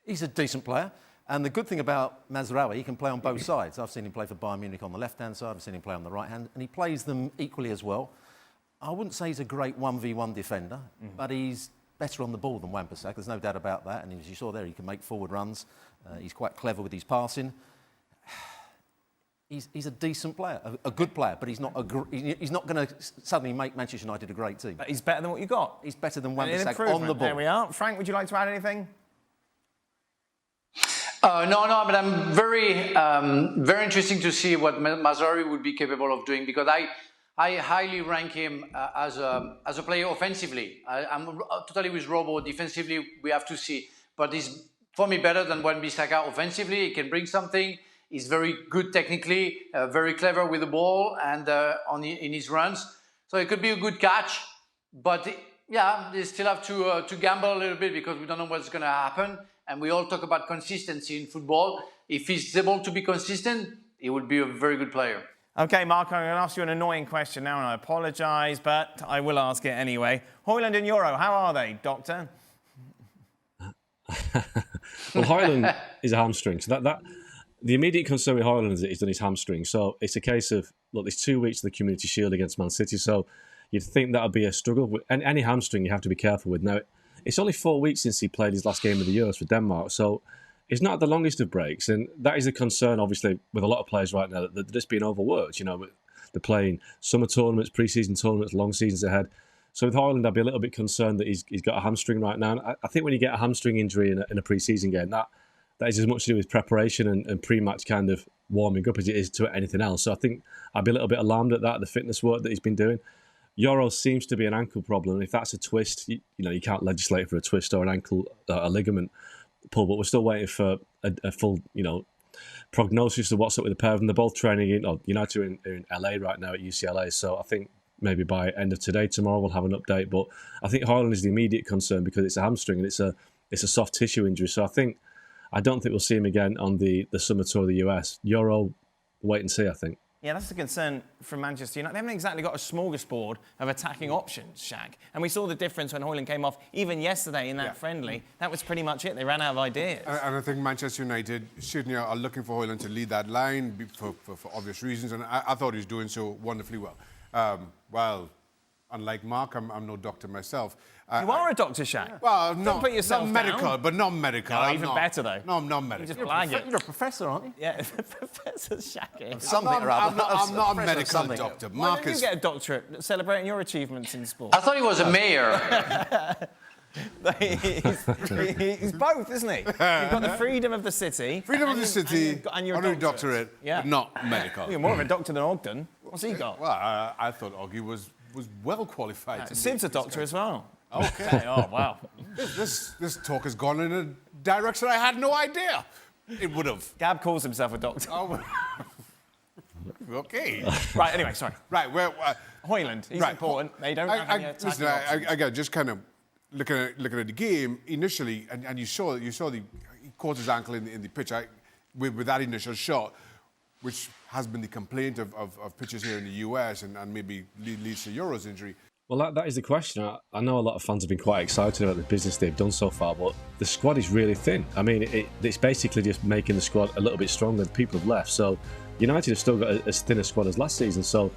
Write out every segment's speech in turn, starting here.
He's a decent player. And the good thing about Mazraoui, he can play on both sides. I've seen him play for Bayern Munich on the left-hand side. I've seen him play on the right hand. And he plays them equally as well. I wouldn't say he's a great 1v1 defender, but he's better on the ball than Wan-Bissaka. There's no doubt about that. And as you saw there, he can make forward runs. He's quite clever with his passing. He's a decent player, a good player, but he's not going to suddenly make Manchester United a great team. But he's better than what you got. He's better than Wan-Bissaka on the ball. There we are. Frank, would you like to add anything? No, but I'm very interesting to see what Mazraoui would be capable of doing, because I highly rank him as a player offensively. I'm totally with Robo. Defensively, we have to see. But he's, for me, better than Wan-Bissaka offensively. He can bring something. He's very good technically, very clever with the ball and in his runs. So it could be a good catch. But yeah, they still have to gamble a little bit, because we don't know what's going to happen. And we all talk about consistency in football. If he's able to be consistent, he would be a very good player. OK, Mark, I'm going to ask you an annoying question now, and I apologise, but I will ask it anyway. Hojlund and Yoro, how are they, Doctor? Well, Hojlund is a hamstring. So the immediate concern with Hojlund is that he's done his hamstring. So it's a case of, look, there's 2 weeks of the Community Shield against Man City. So you'd think that would be a struggle. And any hamstring you have to be careful with. Now, it's only 4 weeks since he played his last game of the Euros for Denmark. So it's not the longest of breaks. And that is a concern, obviously, with a lot of players right now, that they're just being overworked. You know, they're playing summer tournaments, pre-season tournaments, long seasons ahead. So with Hojlund, I'd be a little bit concerned that he's got a hamstring right now. And I think when you get a hamstring injury in a pre-season game, that is as much to do with preparation and pre-match kind of warming up as it is to anything else. So I think I'd be a little bit alarmed at that, the fitness work that he's been doing. Yoro seems to be an ankle problem. If that's a twist, you can't legislate for a twist or an ankle, a ligament pull, but we're still waiting for a full, prognosis of what's up with the pair of them. They're both training United are in LA right now at UCLA. So I think maybe by end of today, tomorrow, we'll have an update. But I think Hojlund is the immediate concern, because it's a hamstring and it's a soft tissue injury. So I don't think we'll see him again on the summer tour of the US. Yoro, wait and see, I think. Yeah, that's the concern from Manchester United. They haven't exactly got a smorgasbord of attacking options, Shaq. And we saw the difference when Hojlund came off, even yesterday in that friendly. That was pretty much it. They ran out of ideas. And I think Manchester United certainly are looking for Hojlund to lead that line for obvious reasons. And I thought he was doing so wonderfully well. Well, unlike Mark, I'm no doctor myself. You are a doctor, Shaq. Well, Don't put yourself not medical, down. but not medical. No, even better, though. No, I'm not medical. You're a professor, aren't you? Yeah, Professor Shaq. Something or other. I'm not a medical doctor. Why did you get a doctorate celebrating your achievements in sport? I thought he was a mayor. he's both, isn't he? You've got the freedom of the city. Freedom of the city, honorary doctorate, but not medical. You're more of a doctor than Ogden. What's he got? Well, I thought Oggy was well qualified. Sib's a doctor as well. Okay. Oh, wow. This talk has gone in a direction I had no idea it would have. Gab calls himself a doctor. Oh, okay. Right, anyway, sorry. Right, well... Hojlund, he's important. They don't have any attacking options. Again, just kind of looking at the game initially, and you saw he caught his ankle in the pitch with that initial shot, which has been the complaint of pitchers here in the US and maybe leads to Yoro's injury. Well, that is the question. I know a lot of fans have been quite excited about the business they've done so far, but the squad is really thin. I mean, it's basically just making the squad a little bit stronger. People have left, so United have still got as thin a squad as last season. So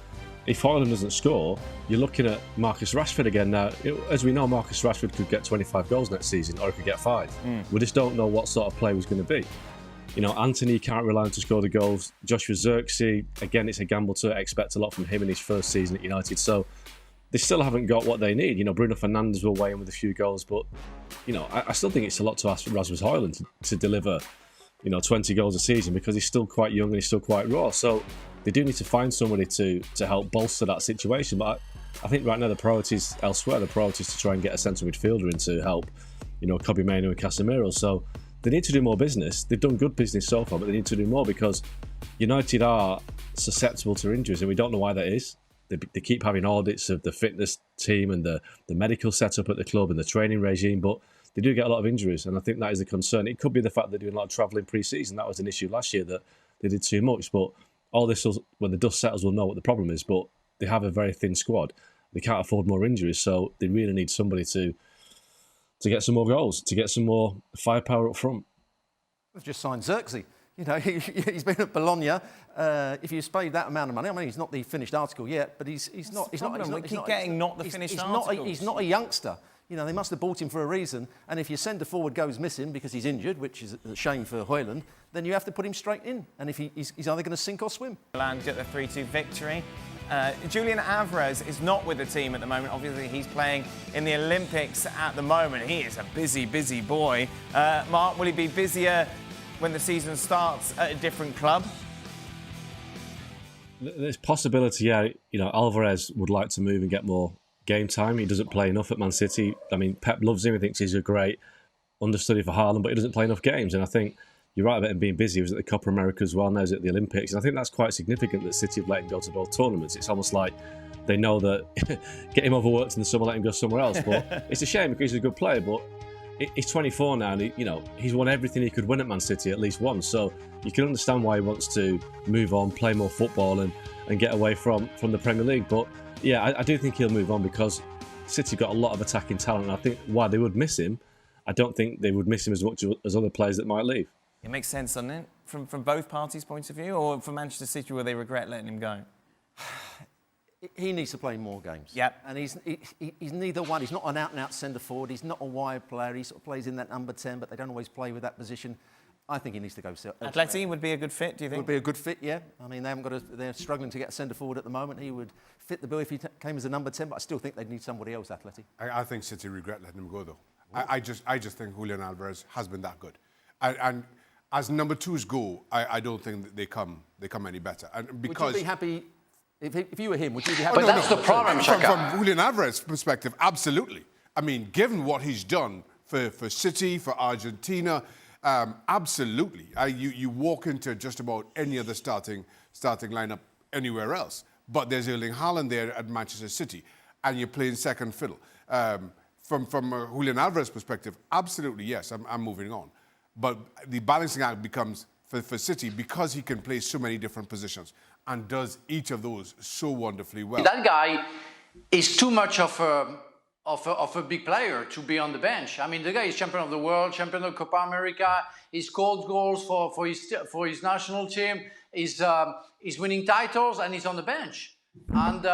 if Hojlund doesn't score, you're looking at Marcus Rashford again. Now, as we know, Marcus Rashford could get 25 goals next season, or he could get 5. We just don't know what sort of player he's going to be. Anthony can't rely on to score the goals. Joshua Zirkzee, again, it's a gamble to expect a lot from him in his first season at United. So they still haven't got what they need. Bruno Fernandes will weigh in with a few goals, but, I still think it's a lot to ask for Rasmus Hojlund to deliver, 20 goals a season, because he's still quite young and he's still quite raw. So they do need to find somebody to help bolster that situation. But I think right now the priority is elsewhere. The priority is to try and get a central midfielder in to help, Kobe Mainoo and Casemiro. So they need to do more business. They've done good business so far, but they need to do more, because United are susceptible to injuries, and we don't know why that is. They keep having audits of the fitness team and the medical setup at the club and the training regime, but they do get a lot of injuries, and I think that is a concern. It could be the fact they're doing a lot of travelling pre-season. That was an issue last year, that they did too much. But all this, when the dust settles, we'll know what the problem is. But they have a very thin squad. They can't afford more injuries, so they really need somebody to get some more goals, to get some more firepower up front. They've just signed Xerxes. You know, he's been at Bologna. If you paid that amount of money, I mean, he's not the finished article yet, but he's not. He's not. We keep getting not the finished article. He's not a youngster. You know, they must have bought him for a reason. And if your centre forward goes missing because he's injured, which is a shame for Hojlund, then you have to put him straight in. And if he's either going to sink or swim. Milan get the 3-2 victory. Julian Alvarez is not with the team at the moment. Obviously, he's playing in the Olympics at the moment. He is a busy, busy boy. Mark, will he be busier when the season starts at a different club? There's possibility, yeah. You know, Alvarez would like to move and get more game time. He doesn't play enough at Man City. I mean, Pep loves him. He thinks he's a great understudy for Haaland, but he doesn't play enough games. And I think you're right about him being busy. He was at the Copa America as well. Now he's at the Olympics. And I think that's quite significant that City have let him go to both tournaments. It's almost like they know that get him overworked in the summer, let him go somewhere else. But it's a shame because he's a good player. But he's 24 now, and he's won everything he could win at Man City at least once. So you can understand why he wants to move on, play more football, and get away from the Premier League. But yeah, I do think he'll move on because City got a lot of attacking talent, and I think why they would miss him, I don't think they would miss him as much as other players that might leave. It makes sense, doesn't it? From both parties' points of view, or for Manchester City, where they regret letting him go? He needs to play more games. Yep. And he's neither one. He's not an out-and-out centre-forward. He's not a wide player. He sort of plays in that number 10, but they don't always play with that position. I think he needs to go. Atleti would be a good fit, do you think? Would be a good fit, yeah. I mean, they're struggling to get a centre-forward at the moment. He would fit the bill if he came as a number 10, but I still think they'd need somebody else, Atleti. I think City regret letting him go, though. I just think Julian Alvarez has been that good. And as number 2s go, I don't think that they come any better. And because would you be happy, if you were him, would you be happy? But that's the problem, Shaka. From Julian Alvarez's perspective, absolutely. I mean, given what he's done for City, for Argentina, absolutely. You walk into just about any other starting lineup anywhere else. But there's Erling Haaland there at Manchester City, and you're playing second fiddle. From Julian Alvarez's perspective, absolutely, yes, I'm moving on. But the balancing act becomes for City because he can play so many different positions and does each of those so wonderfully well. That guy is too much of a big player to be on the bench. I mean, the guy is champion of the world, champion of Copa America. He scored goals for his national team. He's winning titles and he's on the bench. And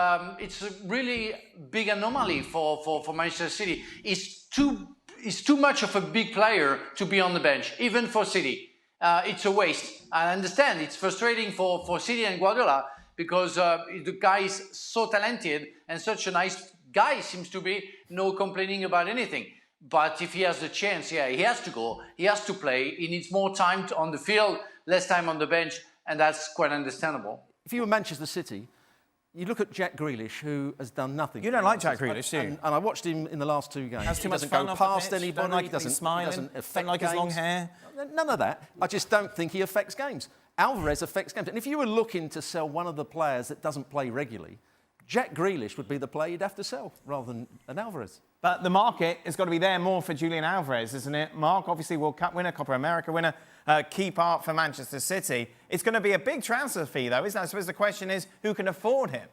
it's a really big anomaly for Manchester City. He's too much of a big player to be on the bench, even for City. It's a waste. I understand it's frustrating for City and Guardiola because the guy is so talented and such a nice guy seems to be, no complaining about anything. But if he has the chance, yeah, he has to go. He has to play. He needs more time on the field, less time on the bench, and that's quite understandable. If you were Manchester City, you look at Jack Grealish, who has done nothing. You don't like Jack Grealish, do you? And I watched him in the last 2 games. Has too He much doesn't fun go off the past pitch, anybody. don't like He that he's doesn't smiling, affect don't like his long games. hair. None of that. I just don't think he affects games. Alvarez affects games. And if you were looking to sell one of the players that doesn't play regularly, Jack Grealish would be the player you'd have to sell rather than an Alvarez. But the market has got to be there more for Julian Alvarez, isn't it? Mark, obviously World Cup winner, Copa America winner, key part for Manchester City. It's going to be a big transfer fee, though, isn't it? I suppose the question is, who can afford him?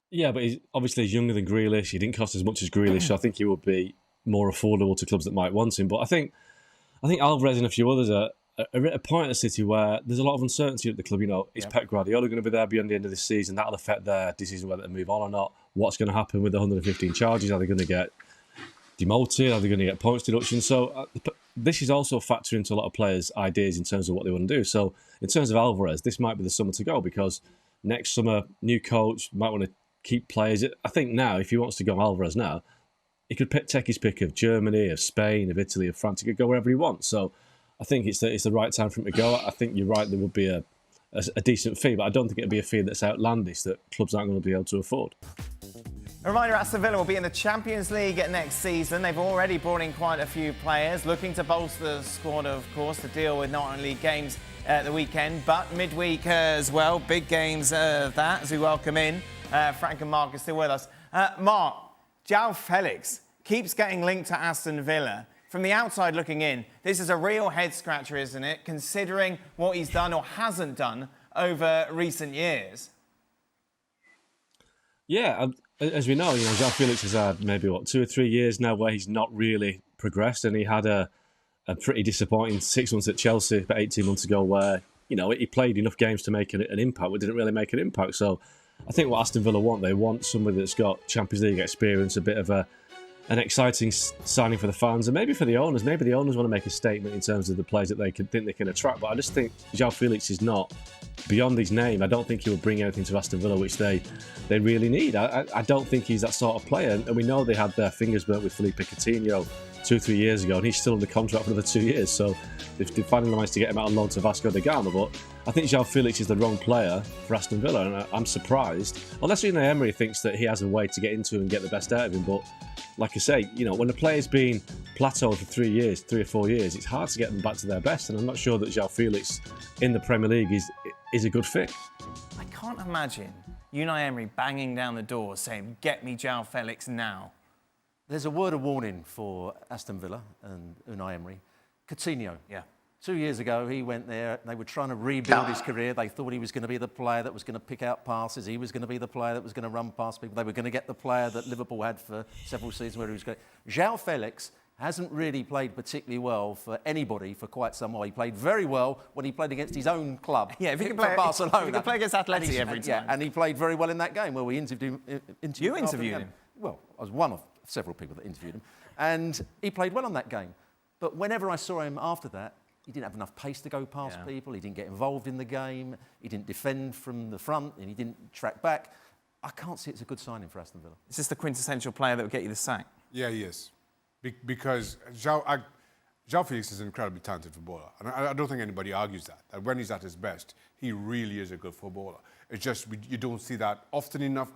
Yeah, but he's younger than Grealish. He didn't cost as much as Grealish, so I think he would be more affordable to clubs that might want him. But I think Alvarez and a few others are at a point at City where there's a lot of uncertainty at the club. You know, is Pep Guardiola going to be there beyond the end of this season? That'll affect their decision whether to move on or not. What's going to happen with the 115 charges? Are they going to get demoted? Are they going to get points deduction? So this is also a factor into a lot of players' ideas in terms of what they want to do. So in terms of Alvarez, this might be the summer to go because next summer, new coach, might want to keep players. I think now, if he wants to go Alvarez now, he could take his pick of Germany, of Spain, of Italy, of France. He could go wherever he wants. So I think it's the right time for him to go. I think you're right, there would be a decent fee, but I don't think it'd be a fee that's outlandish that clubs aren't going to be able to afford. A reminder, Aston Villa will be in the Champions League next season. They've already brought in quite a few players, looking to bolster the squad, of course, to deal with not only games at the weekend, but midweek as well. Big games of that as we welcome in. Frank and Mark are still with us. Mark, Joao Felix keeps getting linked to Aston Villa. From the outside looking in, this is a real head-scratcher, isn't it, considering what he's done or hasn't done over recent years? Yeah, as we know, Joao Felix has had maybe 2 or 3 years now where he's not really progressed, and he had a pretty disappointing 6 months at Chelsea, about 18 months ago, where he played enough games to make an impact, but didn't really make an impact. So I think what Aston Villa want, they want somebody that's got Champions League experience, a bit of an exciting signing for the fans and maybe for the owners. Maybe the owners want to make a statement in terms of the players that they think they can attract. But I just think Joao Felix is not, beyond his name, I don't think he will bring anything to Aston Villa which they really need. I don't think he's that sort of player. And we know they had their fingers burnt with Felipe Coutinho 2-3 years ago, and he's still under contract for another 2 years. So they've finally managed to get him out on loan to Vasco da Gama. But I think Joao Felix is the wrong player for Aston Villa, and I'm surprised. Unless Unai Emery thinks that he has a way to get into him and get the best out of him. But like I say, when a player's been plateaued for 3 or 4 years, it's hard to get them back to their best. And I'm not sure that Joao Felix in the Premier League is a good fit. I can't imagine Unai Emery banging down the door saying, "Get me Joao Felix now." There's a word of warning for Aston Villa and Unai Emery. Coutinho. Yeah. 2 years ago, he went there. They were trying to rebuild his career. They thought he was going to be the player that was going to pick out passes. He was going to be the player that was going to run past people. They were going to get the player that Liverpool had for several seasons where he was great. Joao Felix hasn't really played particularly well for anybody for quite some while. He played very well when he played against his own club. Yeah, if he can for play Barcelona. If he can play against Atleti every time. Yeah, and he played very well in that game where we interviewed him. You interviewed him? Well, I was one of several people that interviewed him. And he played well on that game. But whenever I saw him after that, he didn't have enough pace to go past people. He didn't get involved in the game. He didn't defend from the front, and he didn't track back. I can't see it's a good signing for Aston Villa. Is this the quintessential player that would get you the sack? Yeah, he is. Because Joao Felix is an incredibly talented footballer. And I don't think anybody argues that. And when he's at his best, he really is a good footballer. It's just you don't see that often enough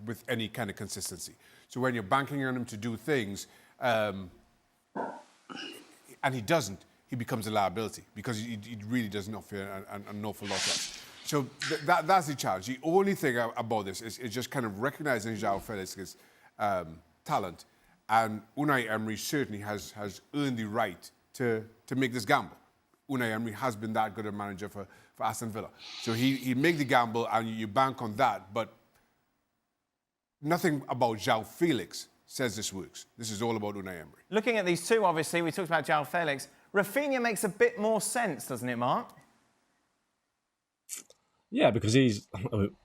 with any kind of consistency. So when you're banking on him to do things, and he doesn't, he becomes a liability because he really does not feel an awful lot less. So that's the challenge. The only thing about this is just kind of recognizing Joao Felix's talent. And Unai Emery certainly has earned the right to make this gamble. Unai Emery has been that good a manager for Aston Villa. So he'd make the gamble and you bank on that. But nothing about Joao Felix says this works. This is all about Unai Emery. Looking at these two, obviously, we talked about Joao Felix. Rafinha makes a bit more sense, doesn't it, Mark? Yeah, because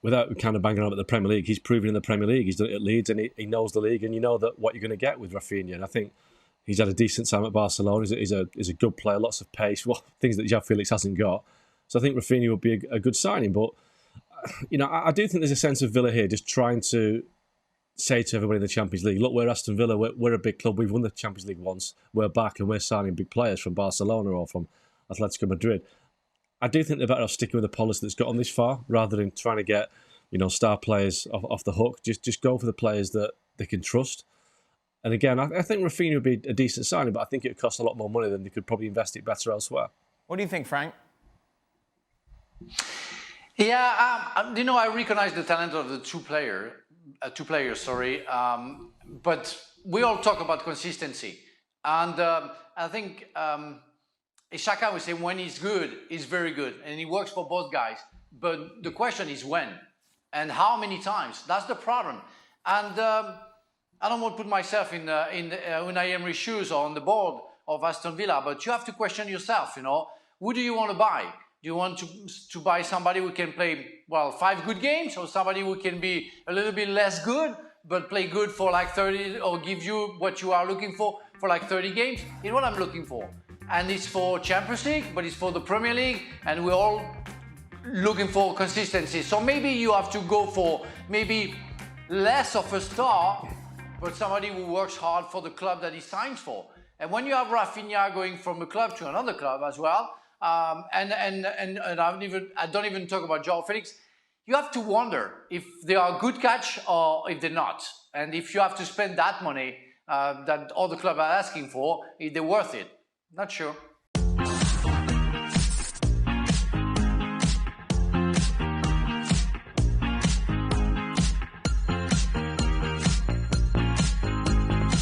without kind of banging on about the Premier League, he's proven in the Premier League. He's done it at Leeds and he knows the league, and you know that what you're going to get with Rafinha. And I think he's had a decent time at Barcelona. He's a good player, lots of pace, things that Joao Felix hasn't got. So I think Rafinha would be a good signing. But, I do think there's a sense of Villa here just trying to say to everybody in the Champions League, look, we're Aston Villa, we're a big club, we've won the Champions League once, we're back and we're signing big players from Barcelona or from Atletico Madrid. I do think they're better off sticking with the policy that's got on this far rather than trying to get, star players off the hook. Just go for the players that they can trust. And again, I think Rafinha would be a decent signing, but I think it would cost a lot more money than they could probably invest it better elsewhere. What do you think, Frank? Yeah, I recognize the talent of the two players, but we all talk about consistency. And I think Xhaka would say when he's good, he's very good, and he works for both guys. But the question is when and how many times. That's the problem. And I don't want to put myself in Unai Emery's shoes or on the board of Aston Villa, but you have to question yourself, Who do you want to buy? Do you want to buy somebody who can play, 5 good games, or somebody who can be a little bit less good, but play good for like 30, or give you what you are looking for like 30 games? It's what I'm looking for. And it's for Champions League, but it's for the Premier League, and we're all looking for consistency. So maybe you have to go for maybe less of a star, but somebody who works hard for the club that he signs for. And when you have Rafinha going from a club to another club as well, and I don't even talk about Joao Felix, you have to wonder if they are a good catch or if they're not. And if you have to spend that money that all the clubs are asking for, if they're worth it. Not sure.